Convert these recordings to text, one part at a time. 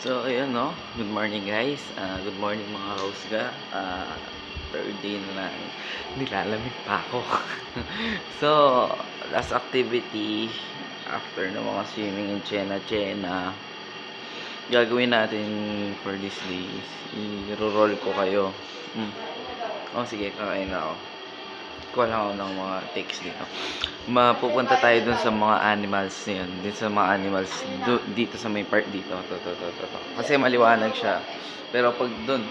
So, ayun no. Good morning guys. Good morning mga hostga. Third day na lang. Nilalamig pa ako. So, last activity after ng mga swimming in Chena, gagawin natin for this day is i-roll ko kayo. Oh, sige, kakain na ako. Kuha lang ako ng mga takes dito. Mapupunta tayo dun sa mga animals yun. Dito sa mga animals dito sa may part dito. To. Kasi maliwanag siya. Pero pag dun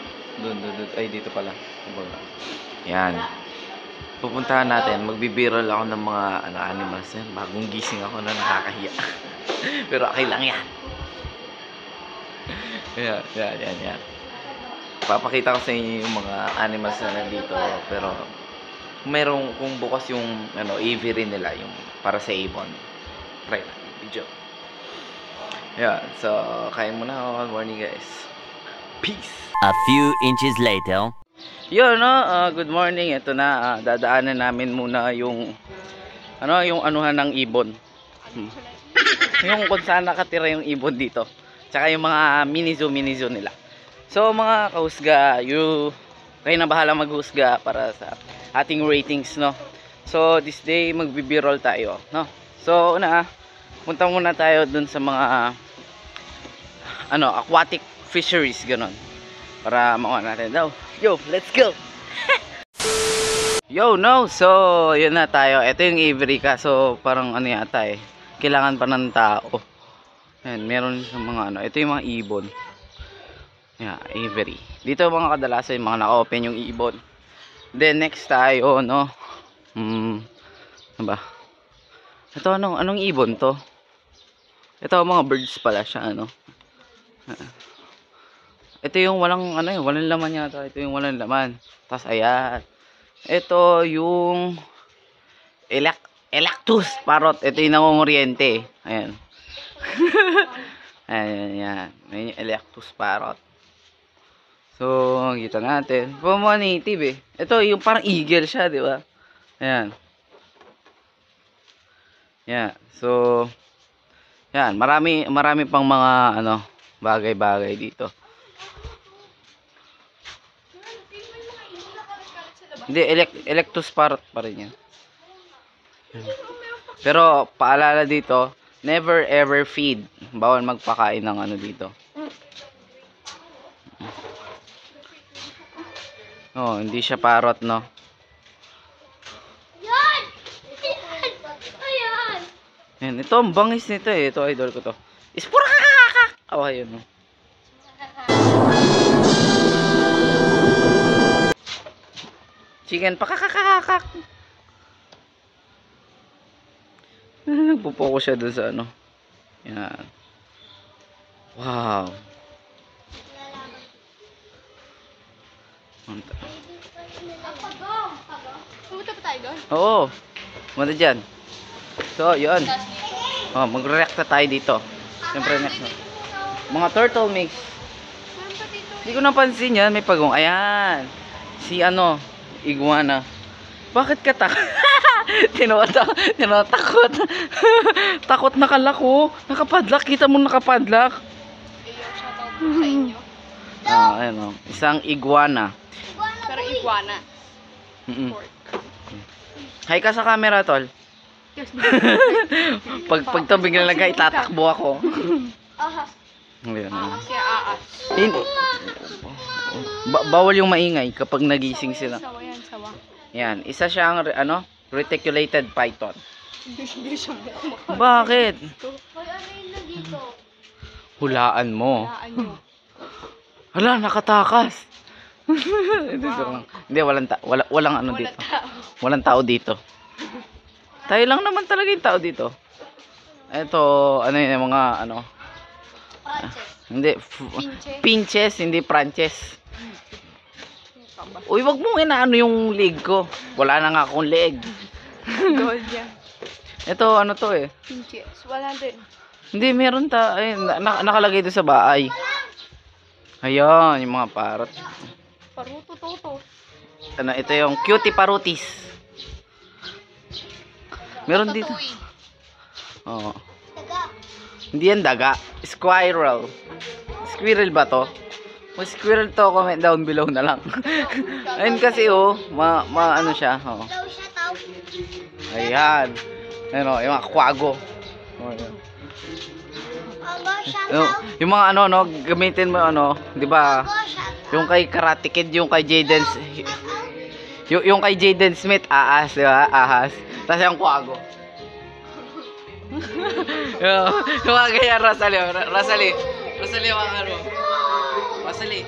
ay dito pala. Yan. Pupuntahan natin. Magbibiral ako ng mga animals yan. Bagong gising ako na nakakahiya. Pero okay lang yan. Yan. Papakita ko sa inyo yung mga animals na nandito. Pero kung bukas yung aviary nila, yung para sa ibon. Try na video. Yeah, so kain muna ako. Good morning guys. Peace. A few inches later. Yun no, good morning. Ito na, dadaanan namin muna yung yung anuhan ng ibon. Yung kung saan nakatira yung ibon dito. Tsaka yung mga mini zoo nila. So mga kahusga, kayo na bahala maghusga para sa ating ratings, no. So this day magbi-b-roll tayo, no. So punta muna tayo dun sa mga aquatic fisheries ganon. Para makuha natin daw. Yo, let's go. Yo, no. So yun na tayo. Ito yung aviary ka. So parang yata kailangan pa ng tao. Ayan, meron sa mga ito yung mga ibon. Yeah, aviary. Dito mga kadalasan yung mga naka-open yung ibon. Then next tayo, no. Ano ba? Ito anong ibon to? Ito mga birds pala siya, Ito yung walang walang laman yata. Ito yung walang laman. Tapos ayan. Ito yung Electus parrot. Ito yung nangunguryente. Ayan. Ayan. May Electus parrot. So, kita natin. Pumama native Ito, yung parang eagle siya, di ba? Ayan. Yan. So, yan. Marami pang mga, bagay-bagay dito. Hindi, Electus parrot pa rin yan. Pero, paalala dito, never ever feed. Bawal magpakain ng dito. Oh, hindi siya parrot, no? Yan, ito ang bangis nito Ito, idol ko to. Ispura! Oh, ayun, no? Chicken, pakakakakak! Nagpupokus siya dun sa Yan. Wow! Pumunta pa tayo doon? Oo. Muna dyan. So, yun. Oh, mag-react na tayo dito. Siyempre next. Mga turtle mix. Hindi ko napansin yan. May pagong. Ayan. Si iguana. Bakit ka tinatakot. Takot na kalako. Nakapadlak. Kita mo nakapadlak. Shoutout po sa inyo. Ayan Isang iguana. Pero iguana. Hi ka sa camera, tol. pag to biglang lagay, tatakbo ako. Ayan. Si Aas. Bawal yung maingay kapag nagising sila. Sawa yan, sawa. Yan, isa siyang reticulated python. Hindi siya mukha. Bakit? Hulaan mo. Hulaan nyo. Hala, nakatakas. Hindi, walang dito. Walang tao dito. Tayo lang naman talaga yung tao dito. Ito, yung mga hindi, pinches, hindi pranches. Uy, wag mo yung leg ko. Wala na nga akong leg. Gold yan. Ito, Pinches. Wala din. Hindi, meron nakalagay doon sa bahay. Ayan, yung mga parrot. Paruto, toto. Ito yung cutie parutis. Meron dito. Oo. Hindi yan daga. Squirrel. squirrel ba to? Kung squirrel to, comment down below na lang. Ayun kasi oh, ano siya. Oh. Daw siya tao. Ayan. Ayun oh, yung mga kwago. Oh, ayan. Ogo siya Yung, tao. yung mga ano, no, gamitin mo ano, di ba? Ogo siya tao. Yung kay Karate Kid, yung kay Jaden, yung kay Jaden Smith, ahas, di ba? Ahas. Tapos yung kwago. yung mga ganyan, Rosalie, Rosalie, mga ano. Rosalie,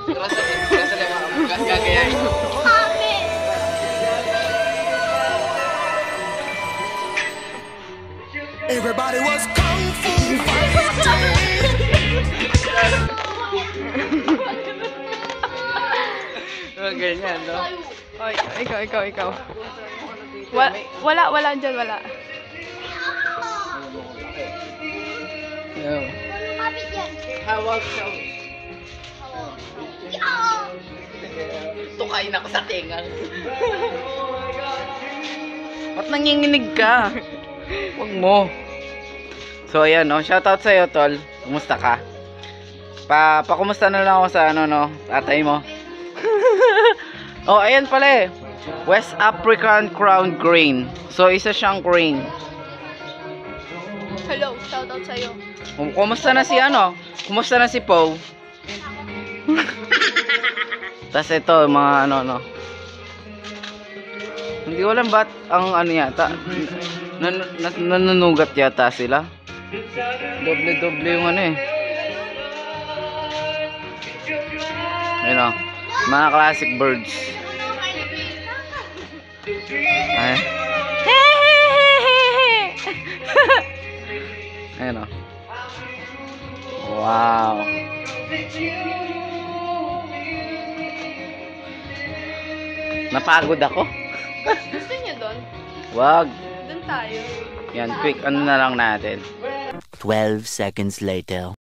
mga gagayain. Mami. Everybody was kung fu fighting. Mga ganyan, no? Oy, ikaw. Wala dyan, wala. Yeah. Kapit yan. Hawag siya. Yaw. Tukay na ko sa tingang. Ba't nanginginig ka? Huwag mo. So ayan no, shoutout sa'yo tol. Kumusta ka? Pakumusta na lang ako sa ano no, tatay mo. Oh ayan pala eh. West African Crown Crane. So isa siyang crane. Hello, shoutout sa'yo. Kumusta na si ano? Kumusta na si Poe? Tas ito mga ano no. Hindi ko alam ba't ang ano yata nanunugat yata sila. Doble yung ano eh. Ayun o, mga classic birds. Ay. Ayun o. Wow. Napagod ako. Gusto niyo doon? Wag. Doon tayo. Yan, quick ano na lang natin. 12 seconds later.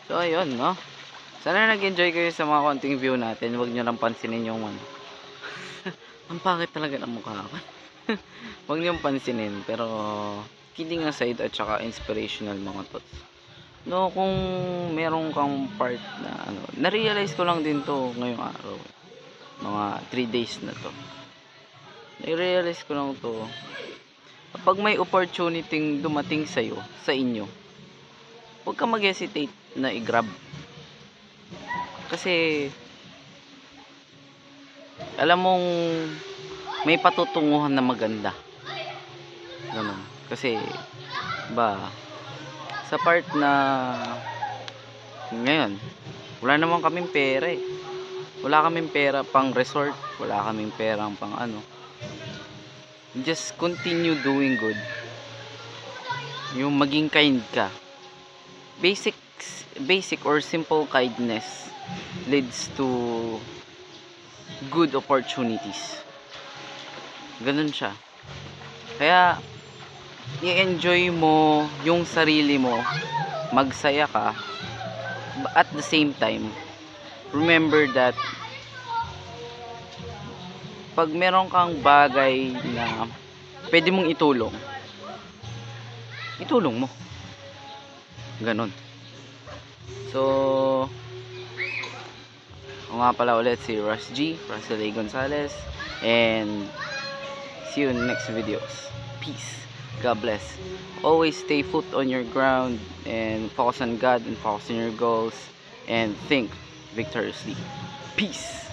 So ayun no. Sana nag-enjoy kayo sa mga konting view natin. Huwag nyo lang pansinin yung ano. Ang pangit talaga ng mukha ko. Huwag nyo pansinin. Pero kidding aside at saka inspirational mga thoughts. No, kung meron kang part na ano, na-realize ko lang din to ngayong araw. Mga 3 days na to. Na-realize ko lang to. Kapag may opportunity dumating sa'yo, sa inyo, huwag ka mag-hesitate na i-grab. Kasi alam mong may patutunguhan na maganda. Ganun. Kasi ba sa part na ngayon wala naman kaming pera eh. Wala kaming pera pang resort, wala kaming perang pang ano. Just continue doing good. Yung maging kind ka. Basic or simple kindness leads to good opportunities. Ganun siya. Kaya i-enjoy mo yung sarili mo, magsaya ka, at the same time remember that pag meron kang bagay na pwede mong itulong, itulong mo. Ganon. So, ako nga pala ulit si Russell A. Gonzalez, and see you in the next videos. Peace. God bless. Always stay foot on your ground and focus on God and focus on your goals and think victoriously. Peace.